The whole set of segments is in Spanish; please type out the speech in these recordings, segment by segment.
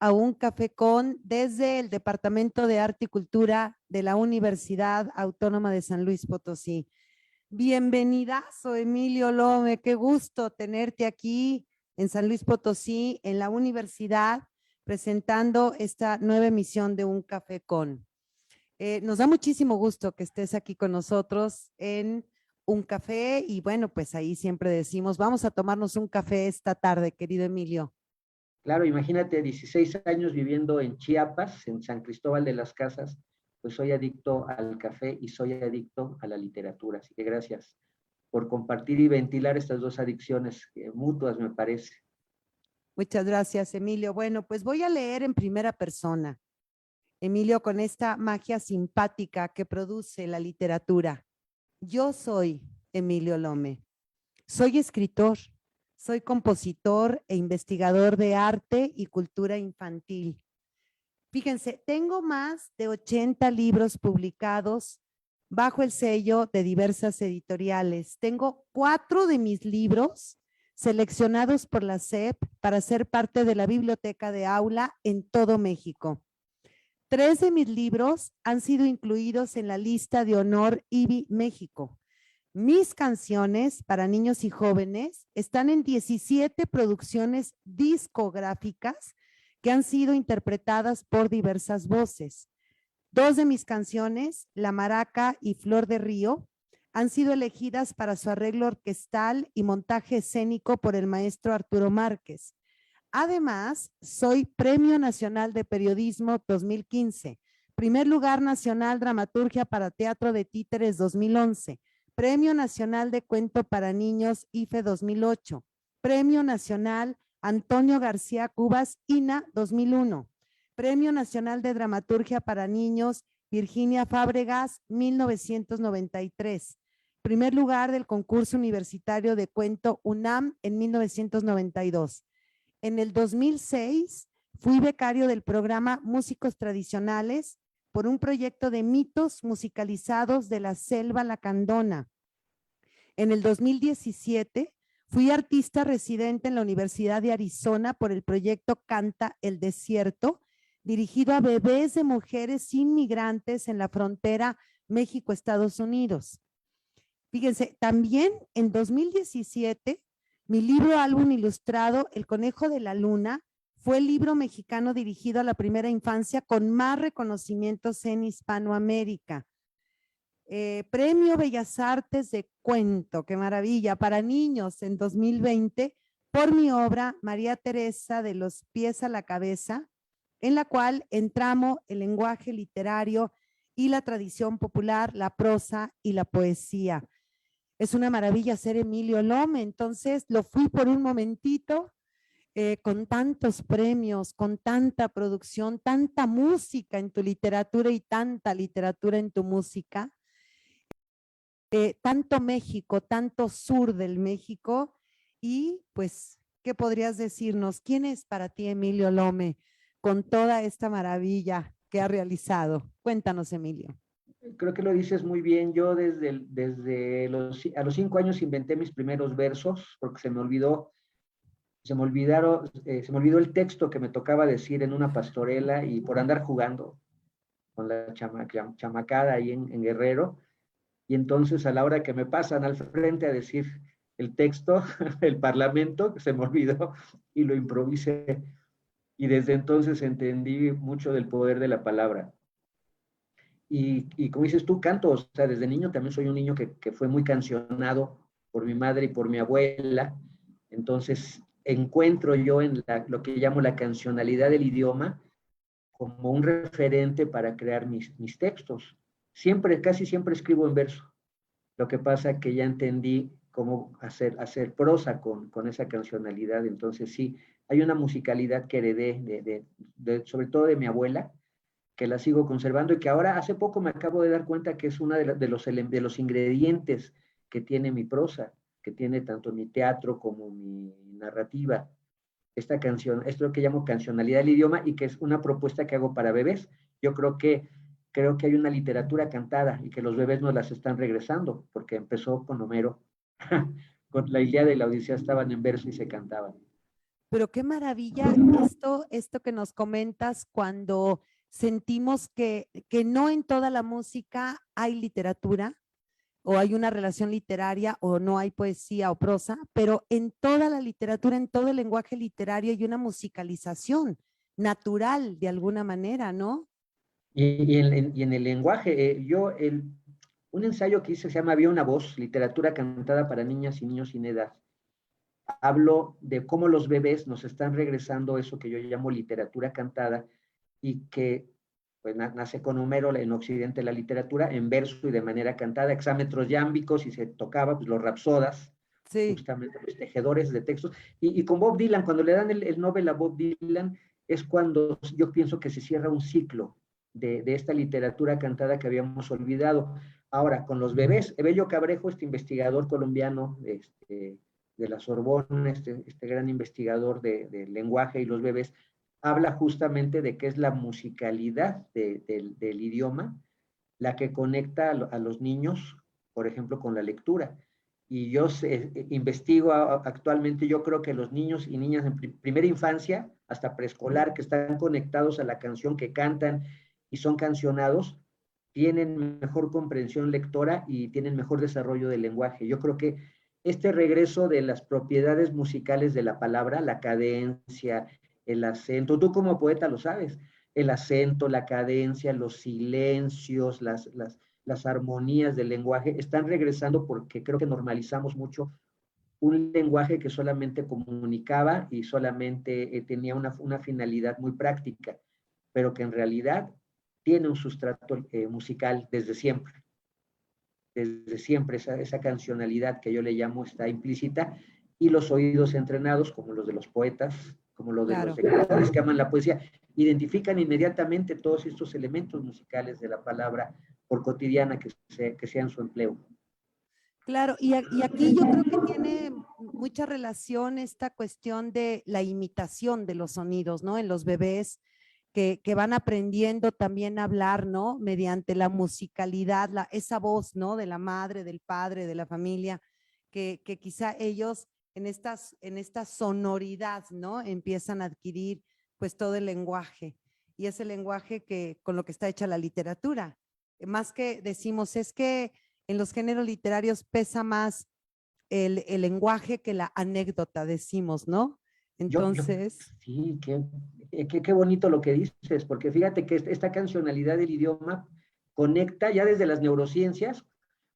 a Un Café con desde el Departamento de Arte y Cultura de la Universidad Autónoma de San Luis Potosí. Bienvenidazo, Emilio Lome, qué gusto tenerte aquí en San Luis Potosí, en la universidad, presentando esta nueva emisión de Un Café con. Nos da muchísimo gusto que estés aquí con nosotros en Un Café y bueno, pues ahí siempre decimos, vamos a tomarnos un café esta tarde, querido Emilio. Claro, imagínate, 16 años viviendo en Chiapas, en San Cristóbal de las Casas, pues soy adicto al café y soy adicto a la literatura. Así que gracias por compartir y ventilar estas dos adicciones mutuas, me parece. Muchas gracias, Emilio. Bueno, pues voy a leer en primera persona, Emilio, con esta magia simpática que produce la literatura. Yo soy Emilio Lome. Soy escritor, soy compositor e investigador de arte y cultura infantil. Fíjense, tengo más de 80 libros publicados bajo el sello de diversas editoriales. Tengo 4 de mis libros seleccionados por la SEP para ser parte de la biblioteca de aula en todo México. 3 de mis libros han sido incluidos en la lista de honor IBI México. Mis canciones para niños y jóvenes están en 17 producciones discográficas que han sido interpretadas por diversas voces. 2 de mis canciones, La Maraca y Flor de Río, han sido elegidas para su arreglo orquestal y montaje escénico por el maestro Arturo Márquez. Además, soy Premio Nacional de Periodismo 2015, Primer Lugar Nacional Dramaturgia para Teatro de Títeres 2011, Premio Nacional de Cuento para Niños IFE 2008, Premio Nacional Antonio García Cubas INA 2001, Premio Nacional de Dramaturgia para Niños Virginia Fábregas 1993, primer lugar del concurso universitario de cuento UNAM en 1992. En el 2006 fui becario del programa Músicos Tradicionales por un proyecto de mitos musicalizados de la selva lacandona. En el 2017 fui artista residente en la Universidad de Arizona por el proyecto Canta el Desierto, dirigido a bebés de mujeres inmigrantes en la frontera México-Estados Unidos. Fíjense, también en 2017, mi libro álbum ilustrado, El Conejo de la Luna, fue el libro mexicano dirigido a la primera infancia con más reconocimientos en Hispanoamérica. Premio Bellas Artes de Cuento, qué maravilla, para niños en 2020 por mi obra María Teresa de los pies a la cabeza, en la cual entramos el lenguaje literario y la tradición popular, la prosa y la poesía. Es una maravilla ser Emilio Lome, entonces lo fui por un momentito, con tantos premios, con tanta producción, tanta música en tu literatura y tanta literatura en tu música. Tanto México, tanto sur del México, y pues, ¿qué podrías decirnos? ¿Quién es para ti Emilio Lome con toda esta maravilla que ha realizado? Cuéntanos, Emilio. Creo que lo dices muy bien. Yo a los 5 años inventé mis primeros versos porque se me olvidó el texto que me tocaba decir en una pastorela y por andar jugando con la chamacada ahí en Guerrero. Y entonces a la hora que me pasan al frente a decir el texto, el parlamento, se me olvidó y lo improvisé. Y desde entonces entendí mucho del poder de la palabra. Y como dices tú, canto, o sea, desde niño también soy un niño que fue muy cancionado por mi madre y por mi abuela. Entonces encuentro yo en lo que llamo la cancionalidad del idioma como un referente para crear mis textos. Casi siempre escribo en verso. Lo que pasa es que ya entendí cómo hacer prosa con esa cancionalidad. Entonces sí, hay una musicalidad que heredé, sobre todo de mi abuela, que la sigo conservando y que ahora hace poco me acabo de dar cuenta que es uno de los ingredientes que tiene mi prosa, que tiene tanto mi teatro como mi narrativa. Esta canción, es lo que llamo cancionalidad del idioma y que es una propuesta que hago para bebés. Yo creo que hay una literatura cantada y que los bebés nos las están regresando, porque empezó con Homero, con la Ilíada y la Odisea estaban en verso y se cantaban. Pero qué maravilla esto que nos comentas cuando sentimos que no en toda la música hay literatura o hay una relación literaria o no hay poesía o prosa, pero en toda la literatura, en todo el lenguaje literario hay una musicalización natural de alguna manera, ¿no? Y en el lenguaje, un ensayo que hice se llama Había una voz, literatura cantada para niñas y niños sin edad. Hablo de cómo los bebés nos están regresando eso que yo llamo literatura cantada y que pues, nace con Homero en Occidente la literatura en verso y de manera cantada, hexámetros yámbicos y se tocaba pues, los rapsodas, Sí, justamente los tejedores de textos. Y con Bob Dylan, cuando le dan el Nobel a Bob Dylan, es cuando yo pienso que se cierra un ciclo de esta literatura cantada que habíamos olvidado. Ahora, con los bebés, Evelio Cabrejo, este investigador colombiano, de la Sorbona, este gran investigador de lenguaje y los bebés, habla justamente de qué es la musicalidad del idioma, la que conecta a los niños, por ejemplo, con la lectura. Y yo investigo actualmente, yo creo que los niños y niñas en primera infancia, hasta preescolar, que están conectados a la canción, que cantan y son cancionados, tienen mejor comprensión lectora y tienen mejor desarrollo del lenguaje. Yo creo que este regreso de las propiedades musicales de la palabra, la cadencia, el acento, tú como poeta lo sabes, el acento, la cadencia, los silencios, las armonías del lenguaje están regresando porque creo que normalizamos mucho un lenguaje que solamente comunicaba y solamente tenía una finalidad muy práctica, pero que en realidad tiene un sustrato musical desde siempre. Desde siempre esa cancionalidad que yo le llamo está implícita y los oídos entrenados, como los de los poetas, como los de los claro. escritores que aman la poesía, identifican inmediatamente todos estos elementos musicales de la palabra por cotidiana que sea en su empleo. Claro, y aquí yo creo que tiene mucha relación esta cuestión de la imitación de los sonidos, ¿no? En los bebés que van aprendiendo también a hablar, ¿no? Mediante la musicalidad, esa voz, ¿no? De la madre, del padre, de la familia, que quizá ellos en esta sonoridad, ¿no? Empiezan a adquirir pues todo el lenguaje y ese lenguaje que con lo que está hecha la literatura. Más que decimos, es que en los géneros literarios pesa más el lenguaje que la anécdota, decimos, ¿no? Yo Entonces, sí, qué bonito lo que dices, porque fíjate que esta cancionalidad del idioma conecta ya desde las neurociencias,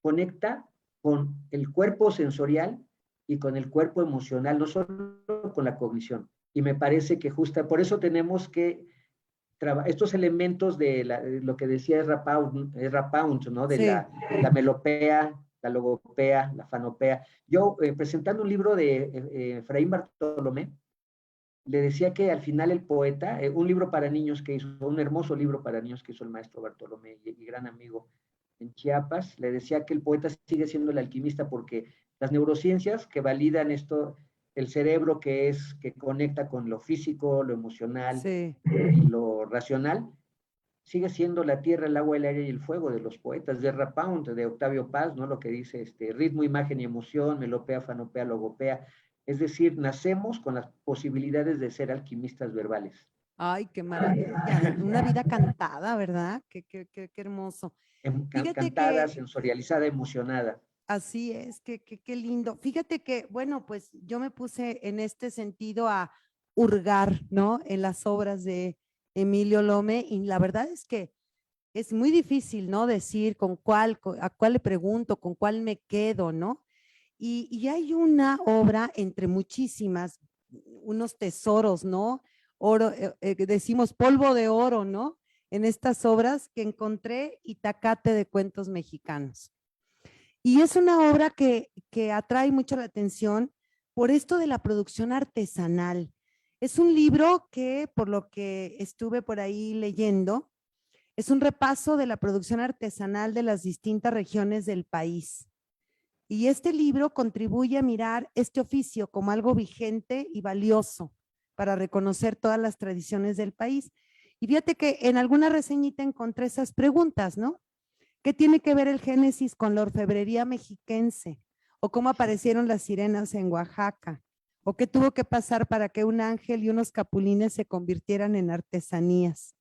conecta con el cuerpo sensorial y con el cuerpo emocional, no solo con la cognición. Y me parece que justo por eso tenemos que estos elementos de lo que decía Ezra Pound, ¿no? De sí. la melopea, la logopea, la fanopea. Yo, presentando un libro de Efraín Bartolomé, le decía que al final el poeta, un libro para niños que hizo, un hermoso libro para niños que hizo el maestro Bartolomé y gran amigo en Chiapas, le decía que el poeta sigue siendo el alquimista porque las neurociencias que validan esto, el cerebro que conecta con lo físico, lo emocional Sí, y lo racional, sigue siendo la tierra, el agua, el aire y el fuego de los poetas, de Rapound, de Octavio Paz, ¿no? Lo que dice ritmo, imagen y emoción, melopea, fanopea, logopea. Es decir, nacemos con las posibilidades de ser alquimistas verbales. ay, qué maravilla. Una vida cantada, ¿verdad? Qué hermoso. Fíjate Cantada, que sensorializada, emocionada. así es, qué lindo. Fíjate que, bueno, pues yo me puse en este sentido a hurgar, ¿no? En las obras de Emilio Lome y la verdad es que es muy difícil, ¿no? Decir a cuál le pregunto, con cuál me quedo, ¿no? Y hay una obra entre muchísimas, unos tesoros, ¿no? Oro, decimos polvo de oro, ¿no? En estas obras que encontré Itacate de Cuentos Mexicanos. Y es una obra que atrae mucho la atención por esto de la producción artesanal. Es un libro que, por lo que estuve por ahí leyendo, es un repaso de la producción artesanal de las distintas regiones del país. Y este libro contribuye a mirar este oficio como algo vigente y valioso para reconocer todas las tradiciones del país. Y fíjate que en alguna reseñita encontré esas preguntas, ¿no? ¿Qué tiene que ver el Génesis con la orfebrería mexiquense? ¿O cómo aparecieron las sirenas en Oaxaca? ¿O qué tuvo que pasar para que un ángel y unos capulines se convirtieran en artesanías?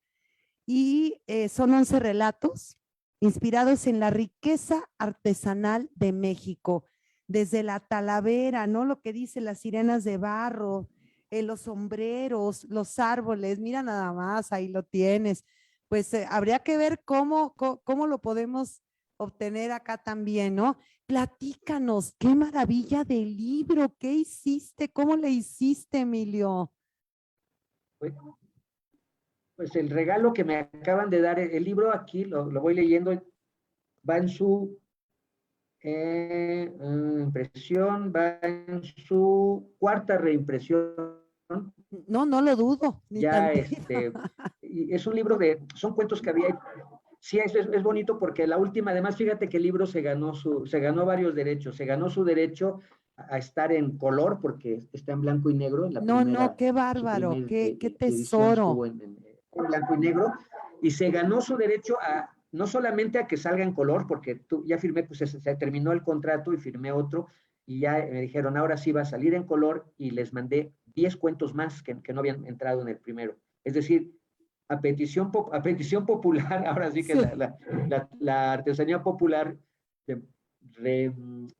Y son 11 relatos inspirados en la riqueza artesanal de México, desde la talavera, ¿no? Lo que dice las sirenas de barro, los sombreros, los árboles, mira nada más, ahí lo tienes. Pues habría que ver cómo lo podemos obtener acá también, ¿no? Platícanos, qué maravilla del libro, ¿qué hiciste? ¿Cómo le hiciste, Emilio? Pues, pues el regalo que me acaban de dar, el libro aquí, lo voy leyendo, va en su impresión, va en su cuarta reimpresión. No, no lo dudo, ni Ya tantito. y es un libro son cuentos que había. Sí, es bonito porque la última, además, fíjate que el libro se ganó varios derechos. Se ganó su derecho a estar en color porque está en blanco y negro. En la No, no, primera, qué su bárbaro, primera qué edición estuvo tesoro. en blanco y negro. Y se ganó su derecho no solamente a que salga en color, porque ya firmé, pues se terminó el contrato y firmé otro. Y ya me dijeron, ahora sí va a salir en color. Y les mandé 10 cuentos más que no habían entrado en el primero. Es decir, a petición popular, ahora sí que Sí, la artesanía popular se,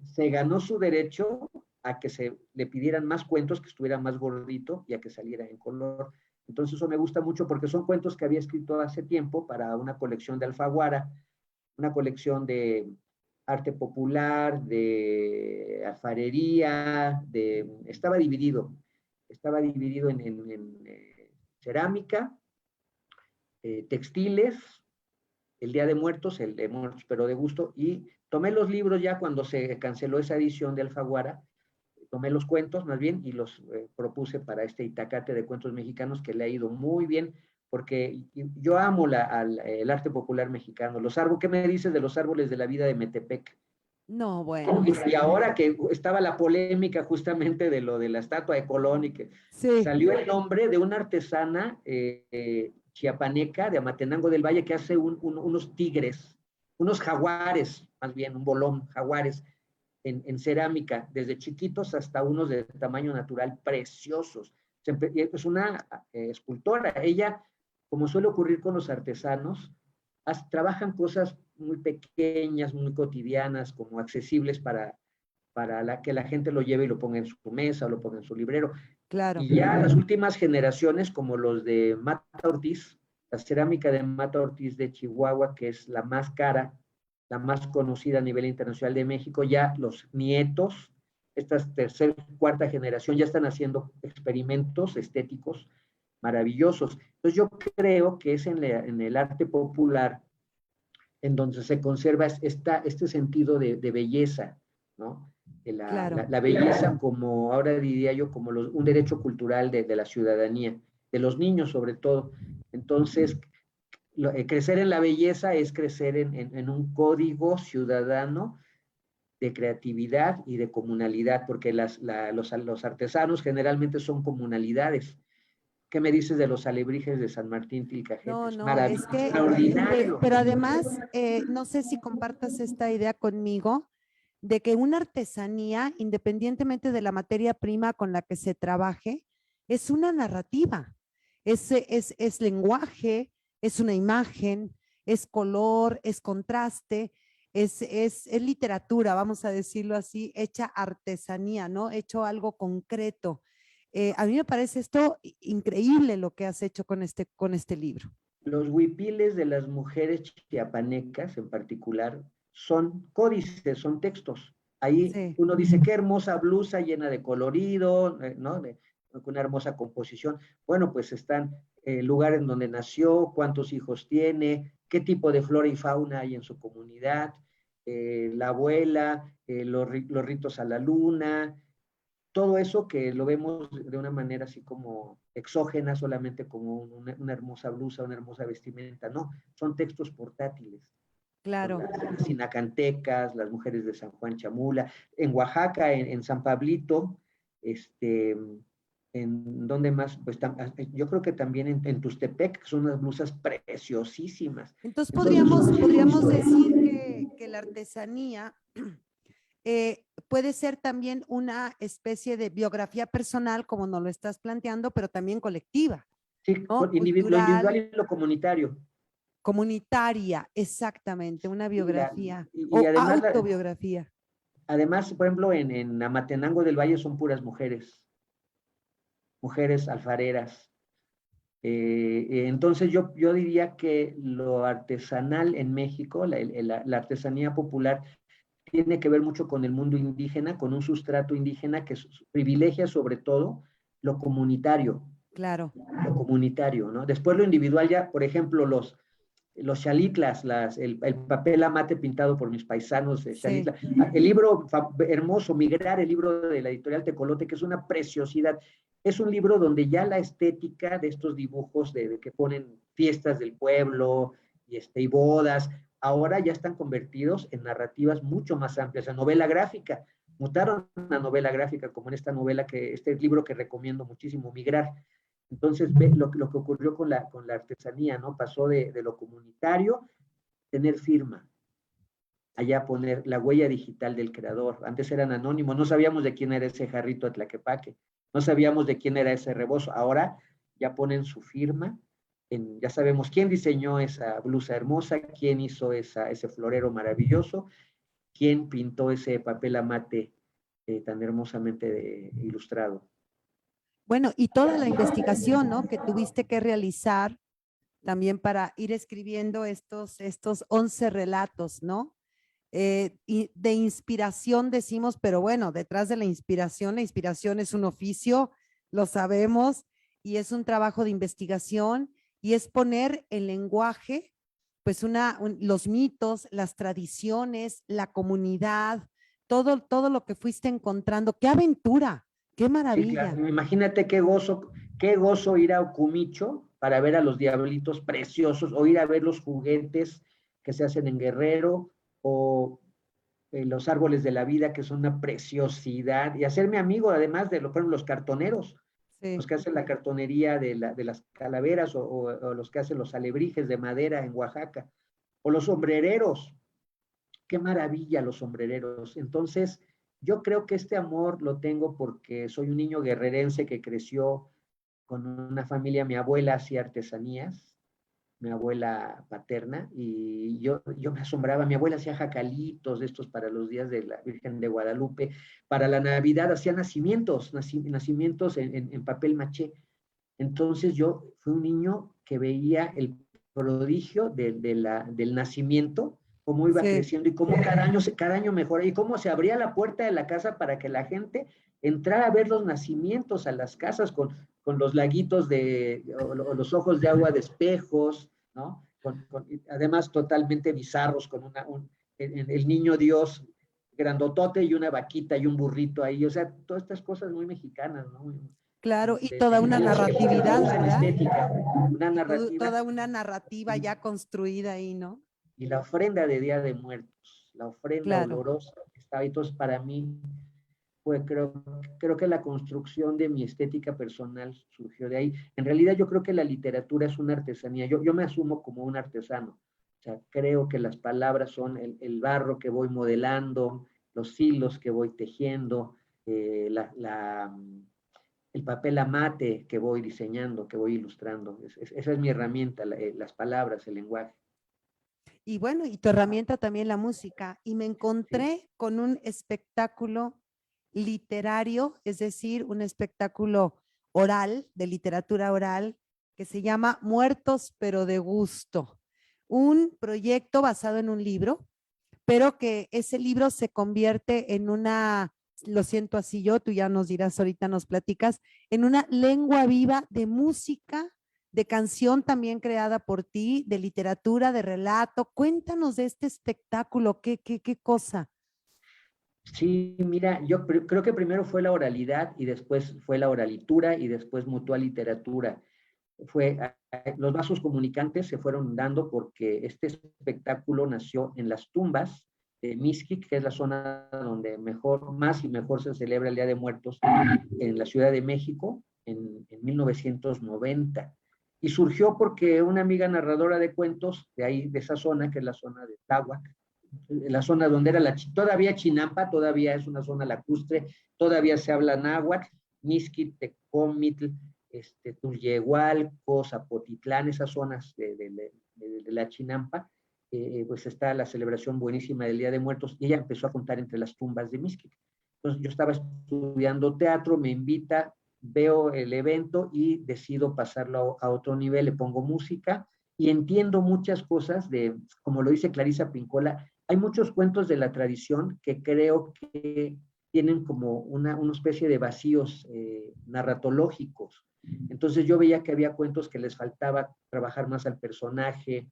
se ganó su derecho a que se le pidieran más cuentos, que estuviera más gordito y a que saliera en color. Entonces eso me gusta mucho porque son cuentos que había escrito hace tiempo para una colección de Alfaguara, una colección de arte popular, de alfarería, estaba dividido en cerámica, textiles, el Día de Muertos, el de Muertos, pero de gusto, y tomé los libros ya cuando se canceló esa edición de Alfaguara, tomé los cuentos más bien y los propuse para este Itacate de cuentos mexicanos que le ha ido muy bien, porque yo amo el arte popular mexicano. ¿Qué me dices de los árboles de la vida de Metepec? no, bueno, Y ahora que estaba la polémica justamente de lo de la estatua de Colón y que sí, salió el nombre de una artesana chiapaneca de Amatenango del Valle que hace unos tigres, unos jaguares, más bien un bolón, jaguares en cerámica, desde chiquitos hasta unos de tamaño natural preciosos. Es una escultora. Ella, como suele ocurrir con los artesanos, trabajan cosas muy pequeñas, muy cotidianas, como accesibles para que la gente lo lleve y lo ponga en su mesa o lo ponga en su librero. claro. Y ya las últimas generaciones, como los de Mata Ortiz, la cerámica de Mata Ortiz de Chihuahua, que es la más cara, la más conocida a nivel internacional de México, ya los nietos, esta tercera, cuarta generación, ya están haciendo experimentos estéticos maravillosos. Entonces yo creo que es en el arte popular en donde se conserva este sentido de belleza, ¿no? Claro, La belleza como, ahora diría yo, como un derecho cultural de la ciudadanía, de los niños sobre todo. Entonces, crecer en la belleza es crecer en un código ciudadano de creatividad y de comunalidad, porque los artesanos generalmente son comunalidades. ¿Qué me dices de los alebrijes de San Martín Tilcajete? no, Es no, es maravilloso, que, extraordinario. pero además, no sé si compartas esta idea conmigo, de que una artesanía, independientemente de la materia prima con la que se trabaje, es una narrativa, es lenguaje, es una imagen, es color, es contraste, es literatura, vamos a decirlo así, hecha artesanía, ¿no? Hecho algo concreto. A mí me parece esto increíble lo que has hecho con este libro. Los huipiles de las mujeres chiapanecas en particular son códices, son textos. Ahí Sí, uno dice, qué hermosa blusa llena de colorido, ¿no? Una hermosa composición. Bueno, pues están el lugar en donde nació, cuántos hijos tiene, qué tipo de flora y fauna hay en su comunidad, la abuela, los ritos a la luna, todo eso que lo vemos de una manera así como exógena, solamente como una hermosa blusa, una hermosa vestimenta, no, son textos portátiles. Son claro. las sinacantecas, las mujeres de San Juan Chamula, en Oaxaca, en San Pablito, en donde más, pues yo creo que también en Tustepec, que son unas blusas preciosísimas. Entonces Entonces, podríamos decir que la artesanía puede ser también una especie de biografía personal, como nos lo estás planteando, pero también colectiva, Sí, ¿no? lo individual Cultural, y lo comunitario. comunitaria, exactamente, una biografía Y o además, autobiografía. además, por ejemplo, en Amatenango del Valle son puras mujeres, mujeres alfareras. Entonces yo diría que lo artesanal en México, la artesanía popular, tiene que ver mucho con el mundo indígena, con un sustrato indígena que privilegia sobre todo lo comunitario, Claro, lo comunitario, ¿no? Después lo individual ya, por ejemplo, los xalitlas, el papel amate pintado por mis paisanos de sí. Xalitla. El libro hermoso, Migrar, el libro de la editorial Tecolote, que es una preciosidad. Es un libro donde ya la estética de estos dibujos de que ponen fiestas del pueblo y bodas, ahora ya están convertidos en narrativas mucho más amplias, en novela gráfica. Mutaron a novela gráfica, como en esta novela, este libro que recomiendo muchísimo, Migrar. Entonces, ve lo que ocurrió con la artesanía, ¿no? Pasó de lo comunitario, tener firma, allá poner la huella digital del creador. Antes eran anónimos, no sabíamos de quién era ese jarrito de Tlaquepaque, no sabíamos de quién era ese rebozo. Ahora ya ponen su firma, ya sabemos quién diseñó esa blusa hermosa, quién hizo ese florero maravilloso, quién pintó ese papel amate tan hermosamente ilustrado. Bueno, y toda la investigación, ¿no? Que tuviste que realizar también para ir escribiendo estos 11 relatos, ¿no? Y de inspiración decimos, pero bueno, detrás de la inspiración es un oficio, lo sabemos, y es un trabajo de investigación y es poner el lenguaje, pues los mitos, las tradiciones, la comunidad, todo lo que fuiste encontrando. ¡Qué aventura! ¡Qué Sí, maravilla! claro. Imagínate qué gozo ir a Ocumicho para ver a los diablitos preciosos, o ir a ver los juguetes que se hacen en Guerrero, o los árboles de la vida, que son una preciosidad, y hacerme amigo además de los cartoneros, los Sí. que hacen la cartonería de las calaveras, o los que hacen los alebrijes de madera en Oaxaca, o los sombrereros. Qué maravilla los sombrereros. Entonces, yo creo que este amor lo tengo porque soy un niño guerrerense que creció con una familia. Mi abuela hacía artesanías, mi abuela paterna, y yo me asombraba. Mi abuela hacía jacalitos de estos para los días de la Virgen de Guadalupe. Para la Navidad hacía nacimientos en papel maché. Entonces yo fui un niño que veía el prodigio del nacimiento, cómo iba Sí, creciendo y cómo cada año mejora, y cómo se abría la puerta de la casa para que la gente entrara a ver los nacimientos a las casas con los laguitos o los ojos de agua de espejos, ¿no? Además totalmente bizarros, con el niño Dios grandotote y una vaquita y un burrito ahí, o sea, todas estas cosas muy mexicanas, ¿no? claro, y De toda una lo que se narratividad, produce en ¿verdad? estética, una Y narrativa, toda una narrativa y, ya construida ahí, ¿no? y la ofrenda de Día de Muertos, la ofrenda Claro. olorosa que estaba. Entonces, para mí, creo que la construcción de mi estética personal surgió de ahí. En realidad, yo creo que la literatura es una artesanía. Yo me asumo como un artesano. O sea, creo que las palabras son el barro que voy modelando, los hilos que voy tejiendo, eh, la, la, el papel amate que voy diseñando, que voy ilustrando. Esa es mi herramienta, las palabras, el lenguaje. Y bueno, y tu herramienta también la música. Y me Sí. encontré con un espectáculo literario, es decir, un espectáculo oral, de literatura oral, que se llama Muertos pero de gusto. Un proyecto basado en un libro, pero que ese libro se convierte en una, lo siento así yo, tú ya nos dirás ahorita, nos platicas, en una lengua viva de música, de canción también creada por ti, de literatura, de relato. Cuéntanos de este espectáculo, qué cosa. Sí, mira, yo creo que primero fue la oralidad, y después fue la oralitura, y después mutó a literatura. Los vasos comunicantes se fueron dando porque este espectáculo nació en las tumbas de Mixquic, que es la zona donde más y mejor se celebra el Día de Muertos, en la Ciudad de México, en 1990. Y surgió porque una amiga narradora de cuentos de ahí, de esa zona, que es la zona de Tláhuac, la zona donde era todavía Chinampa, todavía es una zona lacustre, todavía se habla náhuatl, Mixquic, Tecomitl, Tulyehualco, Zapotitlán, esas zonas de la Chinampa, pues está la celebración buenísima del Día de Muertos, y ella empezó a contar entre las tumbas de Mixquic. Entonces yo estaba estudiando teatro, me invita, veo el evento y decido pasarlo a otro nivel, le pongo música y entiendo muchas cosas como lo dice Clarisa Pincola, hay muchos cuentos de la tradición que creo que tienen como una especie de vacíos narratológicos. Entonces yo veía que había cuentos que les faltaba trabajar más al personaje,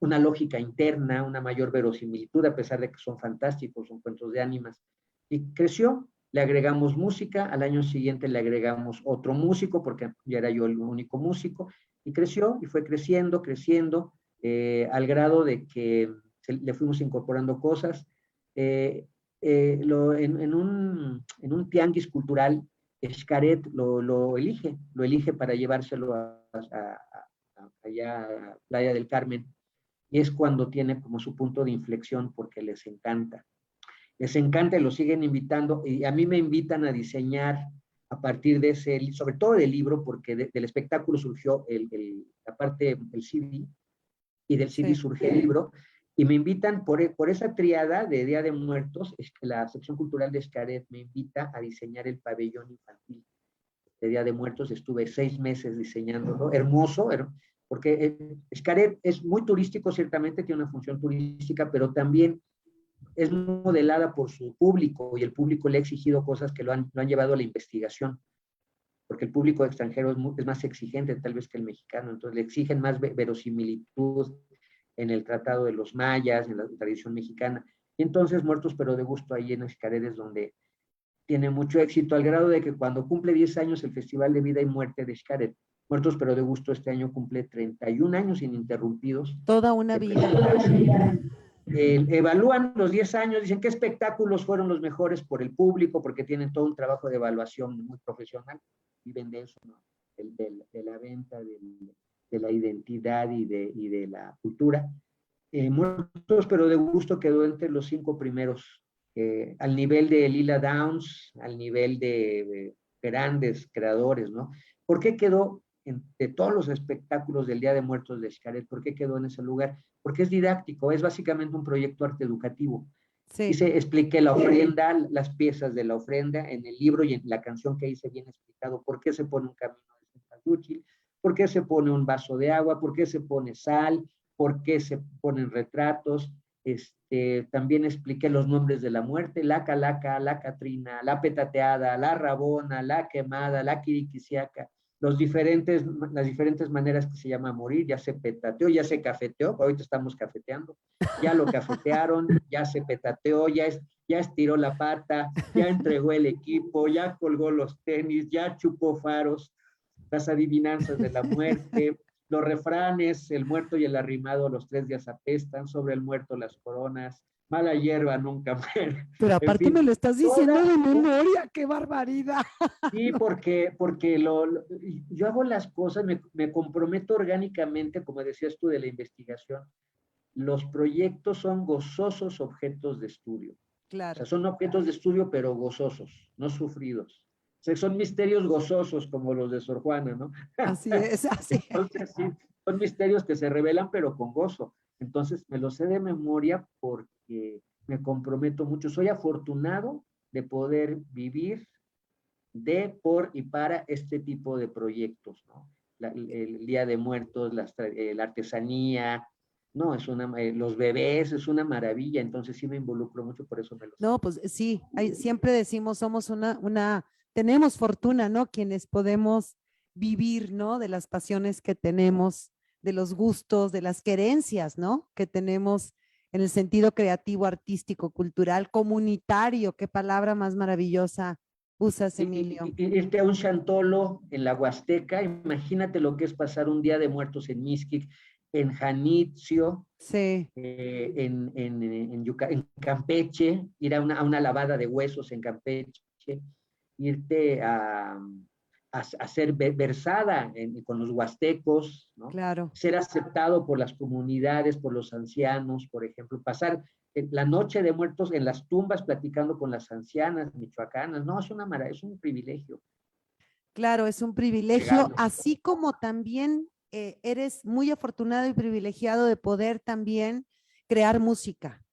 una lógica interna, una mayor verosimilitud, a pesar de que son fantásticos, son cuentos de ánimas. Y creció, le agregamos música, al año siguiente le agregamos otro músico, porque ya era yo el único músico, y creció, y fue creciendo, creciendo, al grado de que le fuimos incorporando cosas. En un tianguis cultural, Xcaret lo elige para llevárselo allá a Playa del Carmen, y es cuando tiene como su punto de inflexión porque les encanta y lo siguen invitando, y a mí me invitan a diseñar a partir de sobre todo del libro, porque del espectáculo surgió la parte del CD, y del CD surge el libro, y me invitan por esa triada de Día de Muertos, es que la sección cultural de Xcaret me invita a diseñar el pabellón infantil de Día de Muertos. Estuve 6 meses diseñándolo, hermoso, porque Xcaret es muy turístico, ciertamente tiene una función turística, pero también es modelada por su público, y el público le ha exigido cosas que lo han llevado a la investigación, porque el público extranjero es más exigente tal vez que el mexicano, entonces le exigen más verosimilitud en el tratado de los mayas, en la tradición mexicana. Y entonces Muertos pero de Gusto ahí en Xcaret es donde tiene mucho éxito, al grado de que cuando cumple 10 años el Festival de Vida y Muerte de Xcaret, Muertos pero de Gusto este año cumple 31 años ininterrumpidos. Toda una vida. Evalúan los 10 años, dicen qué espectáculos fueron los mejores por el público, porque tienen todo un trabajo de evaluación muy profesional, viven de eso, ¿no? De la venta, de la identidad y de la cultura. Muertos pero de Gusto quedó entre los 5 primeros, al nivel de Lila Downs, al nivel de grandes creadores, ¿no? ¿Por qué quedó de todos los espectáculos del Día de Muertos de Xcaret? ¿Por qué quedó en ese lugar? Porque es didáctico, es básicamente un proyecto arte educativo. Sí. Expliqué la ofrenda, las piezas de la ofrenda en el libro, y en la canción que hice bien explicado por qué se pone un camino de Cempasúchil, por qué se pone un vaso de agua, por qué se pone sal, por qué se ponen retratos. También expliqué los nombres de la muerte: la Calaca, la Catrina, la Petateada, la Rabona, la Quemada, la Quiriquisiaca, las diferentes maneras que se llama morir. Ya se petateó, ya se cafeteó, ahorita estamos cafeteando, ya lo cafetearon, ya se petateó, ya estiró la pata, ya entregó el equipo, ya colgó los tenis, ya chupó faros, las adivinanzas de la muerte, los refranes: el muerto y el arrimado los 3 días apestan, sobre el muerto las coronas, mala hierba nunca muere. Pero En aparte fin, me lo estás diciendo de memoria, qué barbaridad. sí, porque yo hago las cosas, me comprometo orgánicamente, como decías tú, de la investigación. Los proyectos son gozosos objetos de estudio. O sea, Claro. son objetos de estudio, pero gozosos, no sufridos. O sea, son misterios gozosos como los de Sor Juana, ¿no? Así es, así es. Entonces, sí, son misterios que se revelan, pero con gozo. Entonces, me lo sé de memoria porque me comprometo mucho. Soy afortunado de poder vivir de, por y para este tipo de proyectos, ¿no? El Día de Muertos, la artesanía, no, los bebés, es una maravilla. Entonces sí me involucro mucho, por eso me lo sé. No, pues sí, siempre decimos somos tenemos fortuna, ¿no? Quienes podemos vivir, ¿no? De las pasiones que tenemos, de los gustos, de las querencias, ¿no? Que tenemos en el sentido creativo, artístico, cultural, comunitario. Qué palabra más maravillosa usas, Emilio. Irte a un chantolo en la Huasteca, imagínate lo que es pasar un Día de Muertos en Mixquic, en Janitzio, Sí. en Campeche, ir a una lavada de huesos en Campeche, irte a ser versada con los huastecos, ¿no? Claro. Ser aceptado por las comunidades, por los ancianos, por ejemplo, pasar la noche de muertos en las tumbas platicando con las ancianas michoacanas. No, es una maravilla, es un privilegio. Claro, es un privilegio, así como también eres muy afortunado y privilegiado de poder también crear música,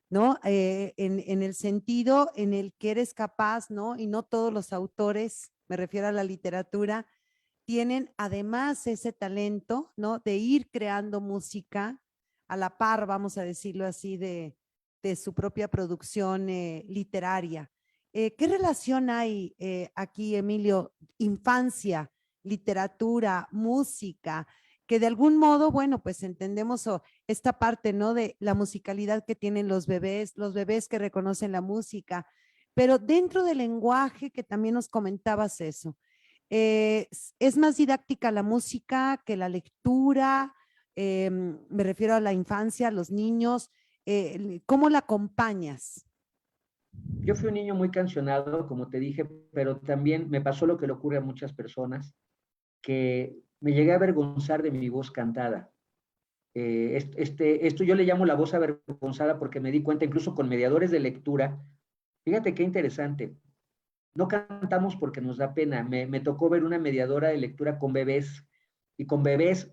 ¿no? En el sentido en el que eres capaz, ¿no? Y no todos los autores, me refiero a la literatura, tienen además ese talento, ¿no? De ir creando música a la par, vamos a decirlo así, de su propia producción literaria. ¿Qué relación hay aquí, Emilio? Infancia, literatura, música, que de algún modo, bueno, pues entendemos esta parte, ¿no? De la musicalidad que tienen los bebés que reconocen la música, pero dentro del lenguaje que también nos comentabas eso. ¿Es más didáctica la música que la lectura? Me refiero a la infancia, a los niños. ¿Cómo la acompañas? Yo fui un niño muy cancionado, como te dije, pero también me pasó lo que le ocurre a muchas personas, que me llegué a avergonzar de mi voz cantada. Esto yo le llamo la voz avergonzada porque me di cuenta, incluso con mediadores de lectura, fíjate qué interesante, no cantamos porque nos da pena. Me tocó ver una mediadora de lectura con bebés, y con bebés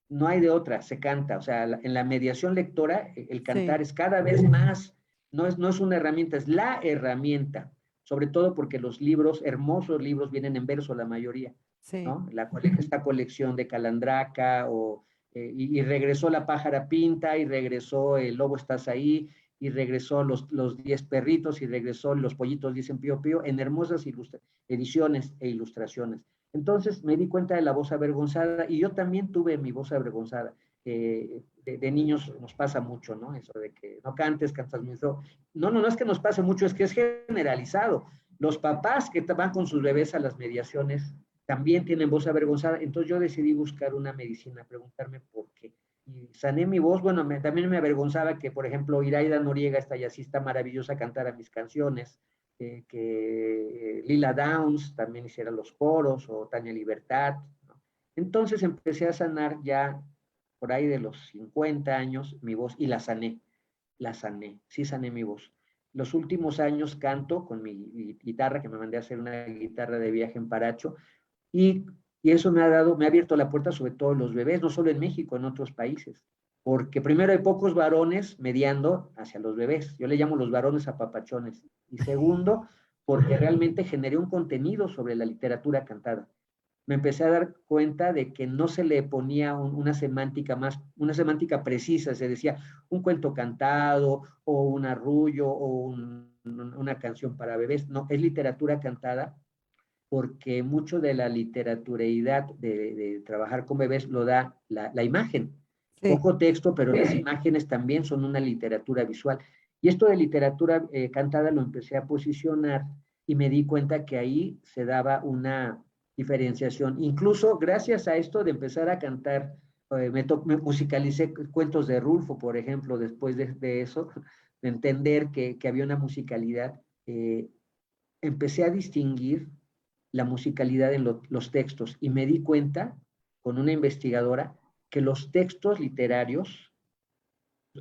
no hay de otra, se canta. O sea, en la mediación lectora, el cantar Sí, es cada vez más, no es una herramienta, es la herramienta, sobre todo porque los libros, hermosos libros, vienen en verso la mayoría, sí. ¿no? Esta colección de Calandraca, y regresó La pájara pinta, y regresó El lobo estás ahí, y regresó los 10 perritos, y regresó Los pollitos dicen pío pío, en hermosas ediciones e ilustraciones. Entonces me di cuenta de la voz avergonzada, y yo también tuve mi voz avergonzada. De niños nos pasa mucho, ¿no? Eso de que no cantes, cantas muy feo. No es que nos pase mucho, es que es generalizado. Los papás que van con sus bebés a las mediaciones también tienen voz avergonzada. Entonces yo decidí buscar una medicina, preguntarme por qué. Y sané mi voz. Bueno, también me avergonzaba que, por ejemplo, Iraida Noriega, esta jazzista maravillosa, cantara mis canciones, que Lila Downs también hiciera los coros, o Tania Libertad, ¿no? Entonces empecé a sanar ya por ahí de los 50 años mi voz, y la sané, sí sané mi voz. Los últimos años canto con mi guitarra, que me mandé a hacer una guitarra de viaje en Paracho, y, y eso me ha abierto la puerta, sobre todo los bebés, no solo en México, en otros países. Porque primero hay pocos varones mediando hacia los bebés. Yo le llamo los varones apapachones. Y segundo, porque realmente generé un contenido sobre la literatura cantada. Me empecé a dar cuenta de que no se le ponía una semántica precisa. Se decía un cuento cantado, o un arrullo, o una canción para bebés. No, es literatura cantada, porque mucho de la literaturalidad de trabajar con bebés lo da la imagen. Sí. Poco texto, pero las imágenes también son una literatura visual. Y esto de literatura cantada lo empecé a posicionar, y me di cuenta que ahí se daba una diferenciación. Incluso gracias a esto de empezar a cantar, me musicalicé cuentos de Rulfo, por ejemplo, después de eso, de entender que había una musicalidad. Empecé a distinguir la musicalidad en los textos, y me di cuenta con una investigadora que los textos literarios,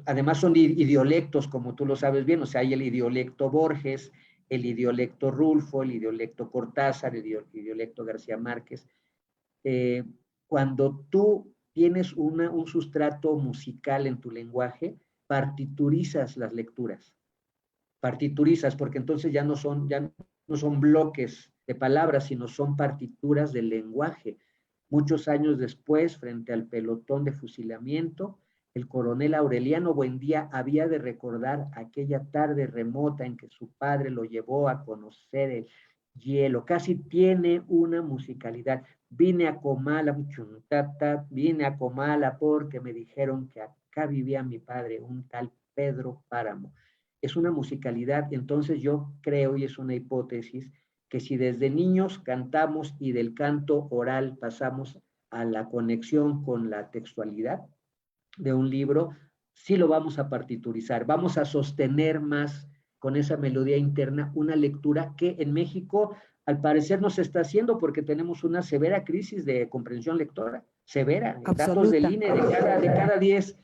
además, son idiolectos, como tú lo sabes bien. O sea, hay el idiolecto Borges, el idiolecto Rulfo, el idiolecto Cortázar, el idiolecto García Márquez. Eh, Cuando tú tienes un sustrato musical en tu lenguaje, partiturizas las lecturas, partiturizas, porque entonces ya no son bloques de palabras, sino son partituras del lenguaje. Muchos años después, frente al pelotón de fusilamiento, el coronel Aureliano Buendía había de recordar aquella tarde remota en que su padre lo llevó a conocer el hielo. Casi tiene una musicalidad. Vine a Comala, vine a Comala porque me dijeron que acá vivía mi padre, un tal Pedro Páramo. Es una musicalidad. Entonces yo creo, y es una hipótesis, que si desde niños cantamos y del canto oral pasamos a la conexión con la textualidad de un libro, sí lo vamos a partiturizar, vamos a sostener más con esa melodía interna una lectura que en México al parecer no se está haciendo porque tenemos una severa crisis de comprensión lectora, severa. Datos del Absoluta. INE, de cada 10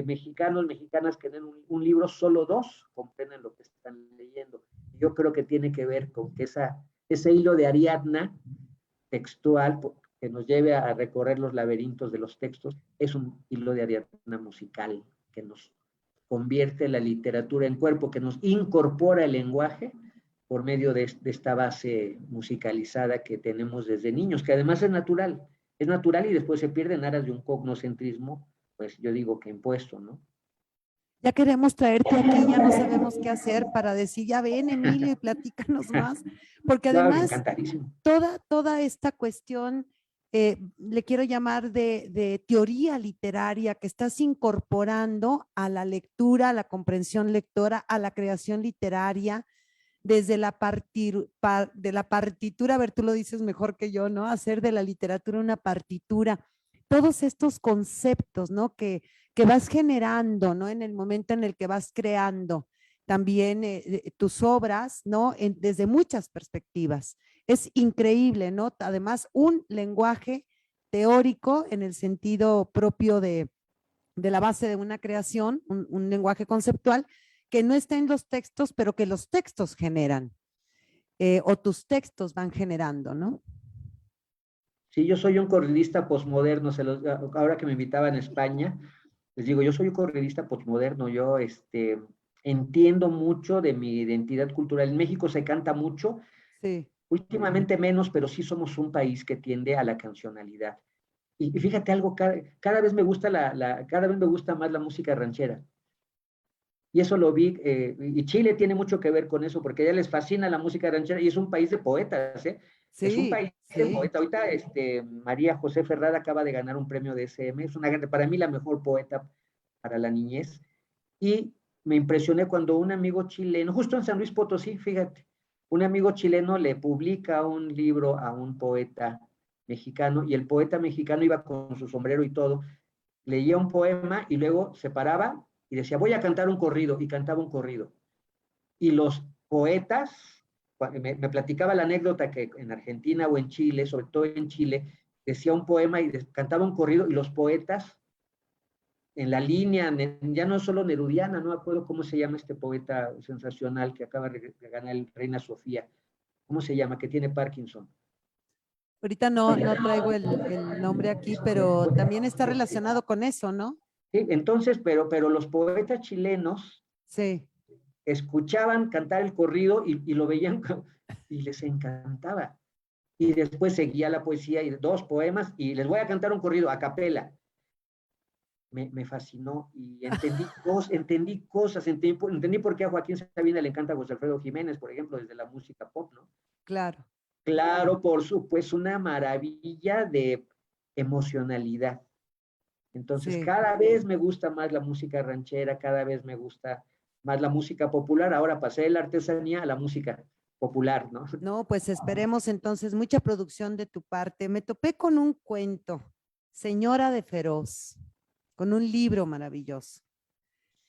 mexicanos, mexicanas que leen un libro, solo 2 comprenden lo que están leyendo. Yo creo que tiene que ver con que ese hilo de Ariadna textual que nos lleve a recorrer los laberintos de los textos, es un hilo de Ariadna musical que nos convierte la literatura en cuerpo, que nos incorpora el lenguaje por medio de esta base musicalizada que tenemos desde niños, que además es natural y después se pierde en aras de un cognoscentrismo, pues yo digo que impuesto, ¿no? Ya queremos traerte aquí, ya no sabemos qué hacer para decir, ya ven, Emilio, y platícanos más, porque No, además encantadísimo. toda esta cuestión, le quiero llamar de teoría literaria que estás incorporando a la lectura, a la comprensión lectora, a la creación literaria, desde de la partitura, a ver, tú lo dices mejor que yo, ¿no? Hacer de la literatura una partitura. Todos estos conceptos, ¿no? Que vas generando, ¿no? En el momento en el que vas creando también tus obras, ¿no? Desde muchas perspectivas. Es increíble, ¿no? Además, un lenguaje teórico en el sentido propio de la base de una creación, un lenguaje conceptual, que no está en los textos, pero que los textos generan, o tus textos van generando, ¿no? Sí, yo soy un corridista posmoderno, ahora que me invitaban a España, les digo, yo soy un corridista posmoderno, yo entiendo mucho de mi identidad cultural. En México se canta mucho, Sí. últimamente menos, pero sí somos un país que tiende a la cancionalidad. Y fíjate algo, cada vez me gusta cada vez me gusta más la música ranchera. Y eso lo vi, y Chile tiene mucho que ver con eso, porque a ella les fascina la música ranchera y es un país de poetas, ¿eh? Es un Sí, país de sí. poetas. Ahorita María José Ferrada acaba de ganar un premio de SM, es para mí la mejor poeta para la niñez. Y me impresioné cuando un amigo chileno, justo en San Luis Potosí, fíjate, un amigo chileno le publica un libro a un poeta mexicano y el poeta mexicano iba con su sombrero y todo, leía un poema y luego se paraba y decía, voy a cantar un corrido, y cantaba un corrido. Y los poetas, me platicaba la anécdota que en Argentina o en Chile, sobre todo en Chile, decía un poema y cantaba un corrido, y los poetas en la línea, ya no solo nerudiana, no me acuerdo cómo se llama este poeta sensacional que acaba de ganar el Reina Sofía, ¿cómo se llama? Que tiene Parkinson. Ahorita no traigo el nombre aquí, pero también está relacionado con eso, ¿no? Sí, entonces, pero los poetas chilenos Sí. escuchaban cantar el corrido y lo veían y les encantaba. Y después seguía la poesía y 2 poemas y les voy a cantar un corrido a capela. Me fascinó y entendí cosas, entendí por qué a Joaquín Sabina le encanta a José Alfredo Jiménez, por ejemplo, desde la música pop, ¿no? Claro. Claro, por supuesto, una maravilla de emocionalidad. Entonces, Sí. cada vez me gusta más la música ranchera, cada vez me gusta más la música popular. Ahora pasé de la artesanía a la música popular, ¿no? No, pues esperemos entonces mucha producción de tu parte. Me topé con un cuento, Señora de Feroz, con un libro maravilloso.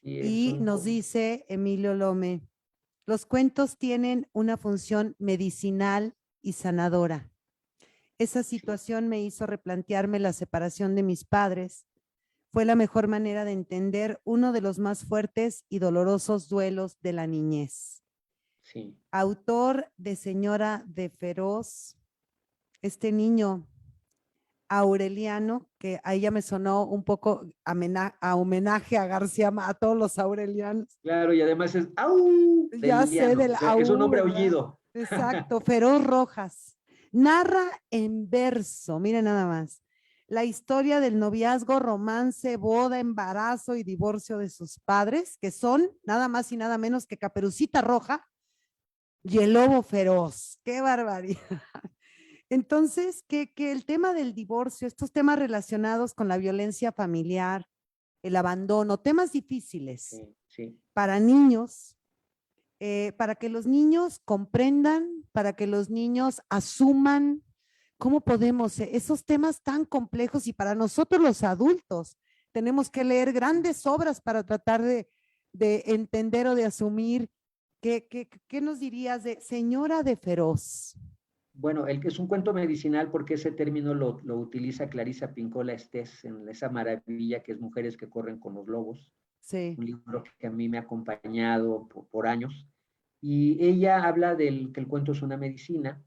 Sí, Y nos dice Emilio Lome, los cuentos tienen una función medicinal y sanadora. Esa situación me hizo replantearme la separación de mis padres. Fue la mejor manera de entender uno de los más fuertes y dolorosos duelos de la niñez. sí. Autor de Señora de Feroz, este niño Aureliano, que ahí ya me sonó un poco a homenaje a García, a todos los aurelianos. Claro, y además es ¡au! Ya sé Beliano, del es un AU, hombre ¿verdad? aullido. Exacto, Feroz Rojas. Narra en verso, miren nada más, la historia del noviazgo, romance, boda, embarazo y divorcio de sus padres, que son nada más y nada menos que Caperucita Roja y el lobo feroz. ¡Qué barbaridad! Entonces, que el tema del divorcio, estos temas relacionados con la violencia familiar, el abandono, temas difíciles Sí, sí. para niños, para que los niños comprendan, para que los niños asuman cómo podemos, esos temas tan complejos y para nosotros los adultos, tenemos que leer grandes obras para tratar de entender o de asumir. ¿Qué nos dirías de Señora de Feroz? Bueno, el que es un cuento medicinal porque ese término lo utiliza Clarisa Pinkola Estés en esa maravilla que es Mujeres que corren con los lobos, Sí, un libro que a mí me ha acompañado por años. Y ella habla del que el cuento es una medicina,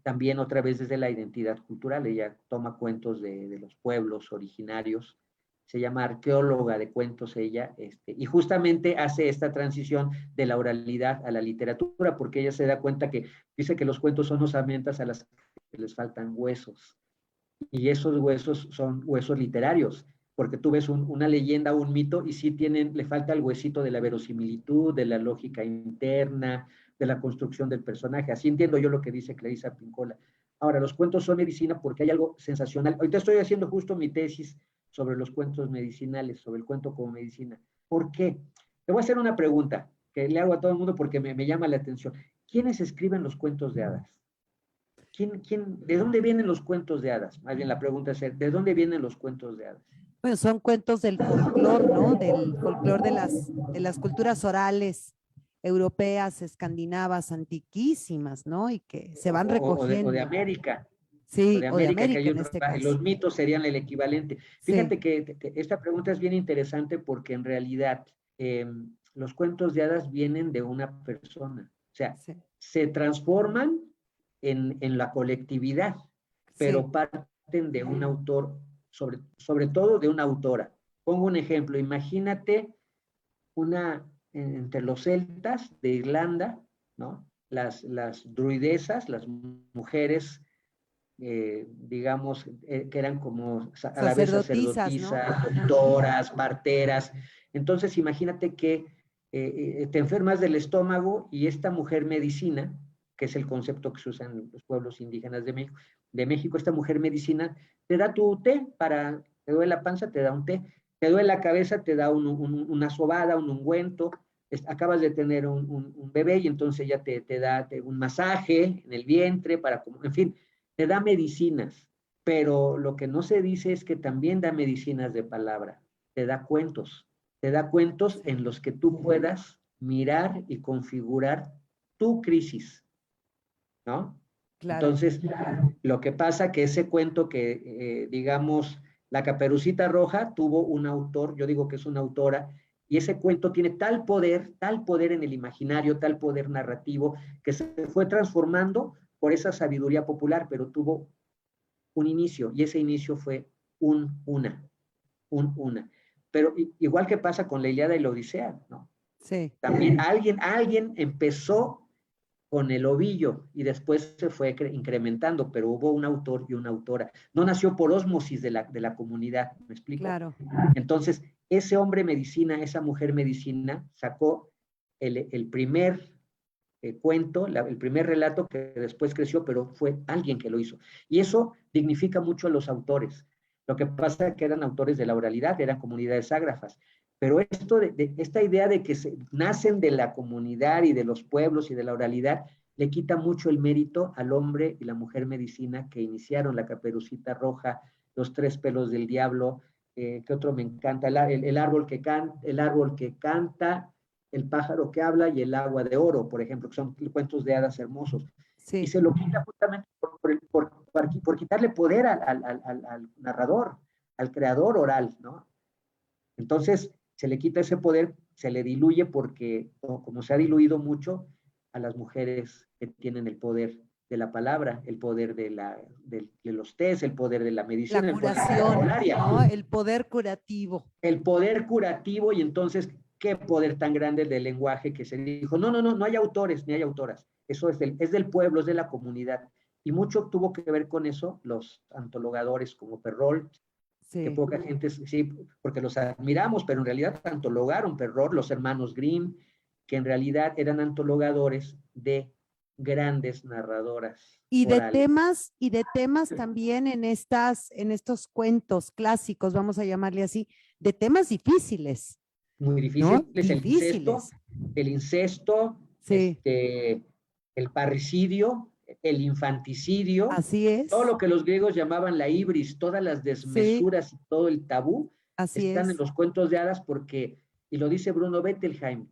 también otra vez desde la identidad cultural. Ella toma cuentos de los pueblos originarios, se llama arqueóloga de cuentos ella, y justamente hace esta transición de la oralidad a la literatura, porque ella se da cuenta que dice que los cuentos son herramientas a las que les faltan huesos, y esos huesos son huesos literarios, porque tú ves una leyenda, un mito, y sí le falta el huesito de la verosimilitud, de la lógica interna, de la construcción del personaje. Así entiendo yo lo que dice Clarisa Pinkola. Ahora, los cuentos son medicina porque hay algo sensacional. Ahorita estoy haciendo justo mi tesis sobre los cuentos medicinales, sobre el cuento como medicina. ¿Por qué? Te voy a hacer una pregunta que le hago a todo el mundo porque me llama la atención. ¿Quiénes escriben los cuentos de hadas? ¿De dónde vienen los cuentos de hadas? Más bien la pregunta es, ¿de dónde vienen los cuentos de hadas? bueno, son cuentos del folclore, ¿no? Del folclore de las culturas orales europeas, escandinavas, antiquísimas, ¿no? Y que se van O de recogiendo. América, Sí, o de América que en este los caso. mitos serían el equivalente. Sí, Fíjate que esta pregunta es bien interesante porque en realidad los cuentos de hadas vienen de una persona, o sea, sí, se transforman en la colectividad, sí. pero parten de un autor, sobre todo de una autora. Pongo un ejemplo, imagínate entre los celtas de Irlanda, ¿no? Las druidesas, las mujeres, digamos, que eran como a la vez Sacerdotisas, ¿no? sacerdotisas, Ajá. doctoras, parteras. Entonces, imagínate que te enfermas del estómago y esta mujer medicina, que es el concepto que se usa en los pueblos indígenas de México, esta mujer medicina te da tu té te duele la panza, te da un té, te duele la cabeza, te da una sobada, un ungüento, acabas de tener un bebé y entonces ya te da un masaje en el vientre en fin, te da medicinas, pero lo que no se dice es que también da medicinas de palabra, te da cuentos Sí, en los que tú puedas mirar y configurar tu crisis, ¿no? claro. Entonces, lo que pasa que ese cuento digamos, La Caperucita Roja tuvo un autor, yo digo que es una autora, y ese cuento tiene tal poder en el imaginario, tal poder narrativo, que se fue transformando por esa sabiduría popular, pero tuvo un inicio, y ese inicio fue una. Pero igual que pasa con la Ilíada y la Odisea, ¿no? Sí, También alguien empezó con el ovillo y después se fue incrementando, pero hubo un autor y una autora. No nació por ósmosis de la comunidad, ¿me explico? claro. Entonces, ese hombre medicina, esa mujer medicina, sacó el primer cuento, el primer relato que después creció, pero fue alguien que lo hizo. Y eso dignifica mucho a los autores. Lo que pasa es que eran autores de la oralidad, eran comunidades ágrafas. Pero esta idea de que nacen de la comunidad y de los pueblos y de la oralidad, le quita mucho el mérito al hombre y la mujer medicina que iniciaron la Caperucita Roja, los tres pelos del diablo, ¿qué otro me encanta? El árbol que canta, el pájaro que habla y el agua de oro, por ejemplo, que son cuentos de hadas hermosos. Y Sí, se lo quita justamente por quitarle poder al narrador, al creador oral, ¿no? Entonces, se le quita ese poder, se le diluye porque, como se ha diluido mucho, a las mujeres que tienen el poder de la palabra, el poder de los test, el poder de la la medicina, el poder de la curación, herbolaria, ¿no? El poder curativo. el poder curativo, y entonces, qué poder tan grande del lenguaje que se dijo, no hay autores ni hay autoras, eso es del pueblo, es de la comunidad. Y mucho tuvo que ver con eso los antologadores como Perrol, que Sí. poca gente, sí, porque los admiramos, pero en realidad antologaron Perrol, los hermanos Grimm, que en realidad eran antologadores de grandes narradoras orales. Y de temas también en estos cuentos clásicos, vamos a llamarle así, de temas difíciles, Muy ¿no? difíciles, Difíciles. el incesto, Sí, el parricidio, el infanticidio, así todo es, lo que los griegos llamaban la ibris, todas las sí, desmesuras y todo el tabú así están en es, los cuentos de hadas porque, y lo dice Bruno Bettelheim,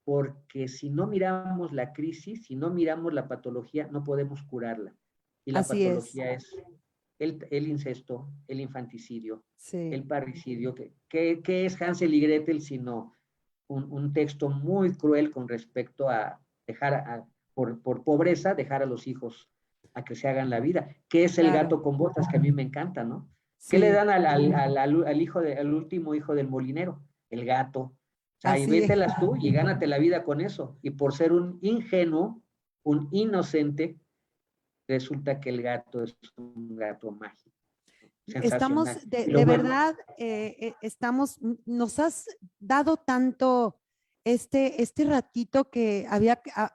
porque si no miramos la crisis, si no miramos la patología, no podemos curarla. Y la Así es. patología es el incesto, el infanticidio, Sí, el parricidio. ¿Qué es Hansel y Gretel sino un texto muy cruel con respecto a dejar, por pobreza, dejar a los hijos a que se hagan la vida? ¿Qué es el claro. gato con botas? Que a mí me encanta, ¿no? ¿Qué le Sí, dan al último hijo del molinero? El gato. O sea, y así es. vételas tú y gánate la vida con eso. Y por ser un ingenuo, un inocente, resulta que el gato es un gato mágico. Estamos, Sensacional. de verdad, nos has dado tanto este ratito que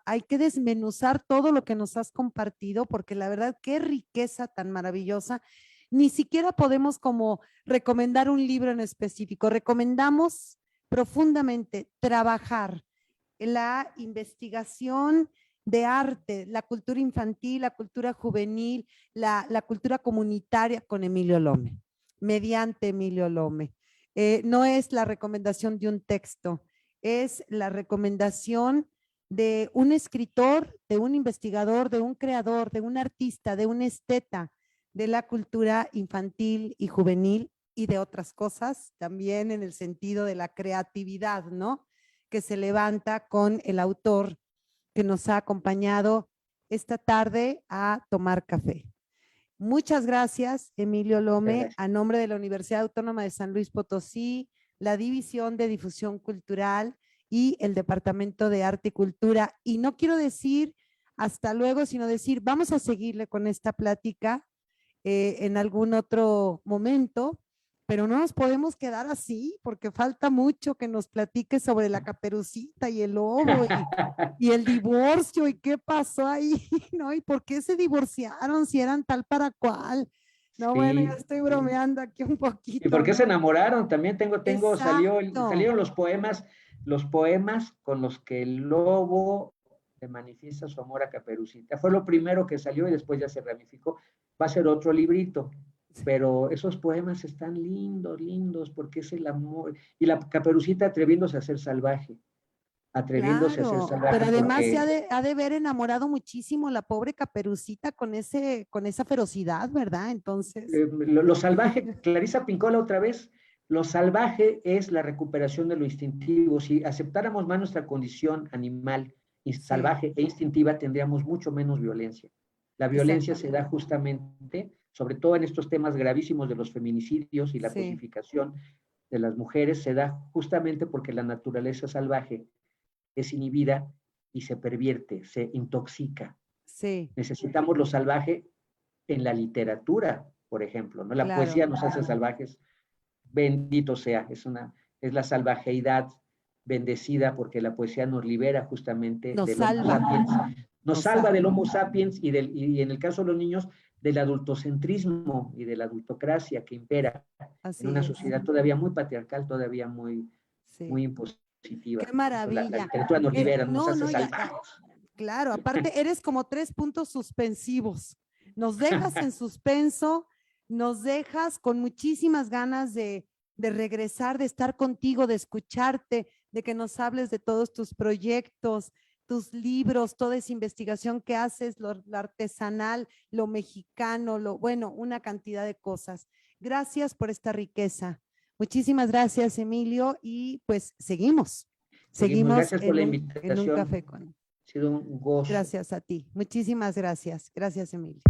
hay que desmenuzar todo lo que nos has compartido, porque la verdad, qué riqueza tan maravillosa. Ni siquiera podemos como recomendar un libro en específico. Recomendamos profundamente trabajar en la investigación de arte, la cultura infantil, la cultura juvenil, la cultura comunitaria con Emilio Lome, mediante Emilio Lome. No es la recomendación de un texto, es la recomendación de un escritor, de un investigador, de un creador, de un artista, de un esteta de la cultura infantil y juvenil y de otras cosas, también en el sentido de la creatividad, ¿no? Que se levanta con el autor que nos ha acompañado esta tarde a tomar café. Muchas gracias, Emilio Lome, a nombre de la Universidad Autónoma de San Luis Potosí, la División de Difusión Cultural y el Departamento de Arte y Cultura. Y no quiero decir hasta luego, sino decir, vamos a seguirle con esta plática en algún otro momento, pero no nos podemos quedar así porque falta mucho que nos platique sobre la Caperucita y el lobo y el divorcio y qué pasó ahí, ¿no? Y por qué se divorciaron si eran tal para cual. No, Sí, bueno, ya estoy bromeando aquí un ¿y poquito, por qué ¿no? se enamoraron? También Exacto. salieron los poemas con los que el lobo le manifiesta su amor a Caperucita. Fue lo primero que salió y después ya se ramificó. Va a ser otro librito, pero esos poemas están lindos, lindos, porque es el amor. Y la Caperucita atreviéndose a ser salvaje, atreviéndose a ser Claro, pero salvaje además porque ha de haber enamorado muchísimo la pobre Caperucita con esa ferocidad, ¿verdad? Entonces, lo salvaje, Clarisa Pincola otra vez, lo salvaje es la recuperación de lo instintivo. Si aceptáramos más nuestra condición animal, sí, salvaje e instintiva, tendríamos mucho menos violencia. La violencia se da justamente, sobre todo en estos temas gravísimos de los feminicidios y la sí, cosificación de las mujeres, se da justamente porque la naturaleza salvaje es inhibida y se pervierte, se intoxica. sí, Necesitamos lo salvaje en la literatura, por ejemplo, ¿no? La claro. poesía nos hace salvajes, bendito sea, es la salvajeidad bendecida porque la poesía nos libera justamente Nos del Homo salva, sapiens, nos nos salva salva. del Homo sapiens y en el caso de los niños, del adultocentrismo y de la adultocracia que impera en Así una es, sociedad todavía muy patriarcal, todavía muy, sí. muy impositiva. Qué Eso, la maravilla. literatura nos libera, nos No, hace no, salvajes. claro, aparte eres como 3 puntos suspensivos. Nos dejas en suspenso, nos dejas con muchísimas ganas de regresar, de estar contigo, de escucharte, de que nos hables de todos tus proyectos, tus libros, toda esa investigación que haces, lo artesanal, lo mexicano, bueno, una cantidad de cosas. Gracias por esta riqueza. Muchísimas gracias, Emilio, y pues seguimos. Seguimos, Seguimos gracias por la en un café invitación. con. Ha sido un gozo. Gracias a ti. Muchísimas gracias. Gracias, Emilio.